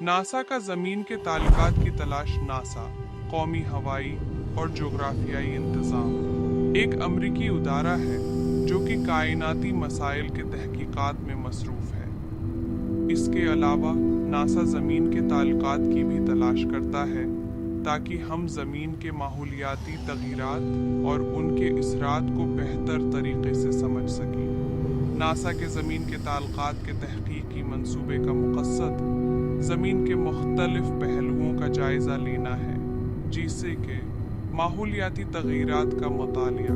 NASA का ज़मीन के ताल्लुकात की तलाश नासा, कौमी हवाई और जोग्राफियाई इंतज़ाम, एक अमरीकी इदारा है जो कि कायनाती मसाइल के तहकीकात में मसरूफ़ है। इसके अलावा नासा ज़मीन के ताल्लुकात की भी तलाश करता है ताकि हम ज़मीन के माहौलियाती तग़यीरात और उनके असरात को बेहतर तरीके से समझ सकें। नासा के ज़मीन के ताल्लुकात के तहकीकी मंसूबे का मकसद ज़मीन के मुख्तलिफ पहलुओं का जायज़ा लेना है, जिससे कि माहौलियाती तग़यीरात का मुतालिया।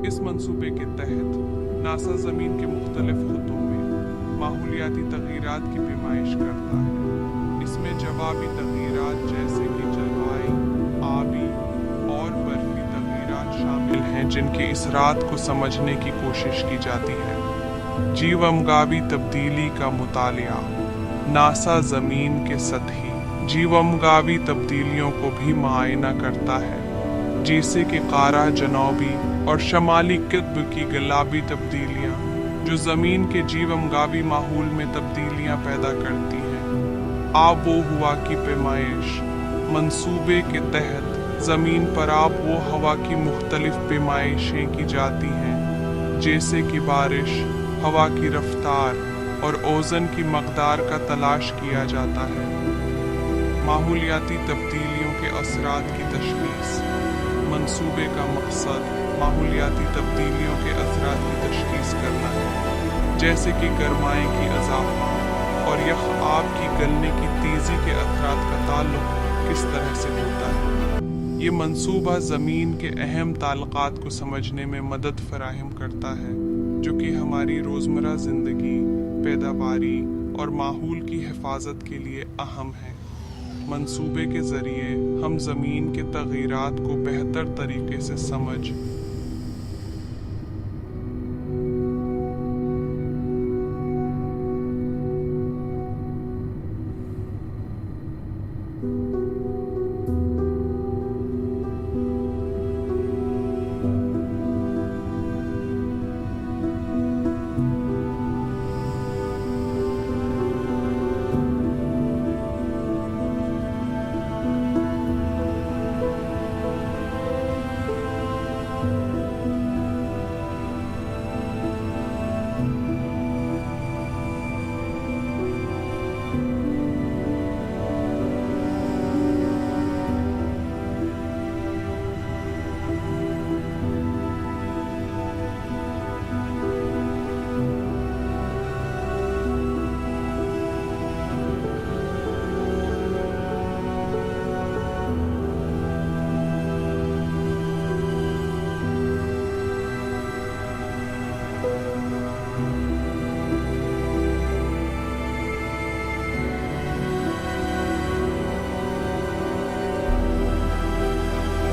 इस मंसूबे के तहत नासा ज़मीन के मुख्तलिफ ख़ुतों में माहौलियाती तग़यीरात की पैमाइश करता है। इसमें जवाबी तग़यीरात जैसे कि जलवायु, आबी और बर्फ़ी तग़यीरात शामिल हैं, जिनके असरात को समझने की कोशिश की जाती है। जीवमगावी तब्दीली का मुतालिया। नासा ज़मीन के सतही जीवमगावी तब्दीलियों को भी मुआयना करता है, जैसे कि क़ारा जनूबी और शमाली क़ुत्ब की ग़लाबी तब्दीलियाँ, जो ज़मीन के जीवमगावी माहौल में तब्दीलियाँ पैदा करती हैं। आब व हवा की पैमाइश। मंसूबे के तहत ज़मीन पर आब व हवा की मुख्तलिफ पैमाइशें की जाती हैं, जैसे कि बारिश, हवा की रफ्तार और ओज़ोन की मकदार का तलाश किया जाता है। माहौलियाती तब्दीलियों के असरात की तशख़ीस। मंसूबे का मकसद माहौलियाती तब्दीलियों के असरात की तशख़ीस करना है, जैसे कि गरमाई की इज़ाफ़ा और यख आब की गलने की तेज़ी के असरात का ताल्लुक़ किस तरह से होता है। ये मंसूबा ज़मीन के अहम ताल्लुकात को समझने में मदद फराहम करता है, जो कि हमारी रोज़मर्रा ज़िंदगी, पैदावारी और माहौल की हिफाजत के लिए अहम है। मंसूबे के ज़रिए हम ज़मीन के तग़यीरात को बेहतर तरीके से समझ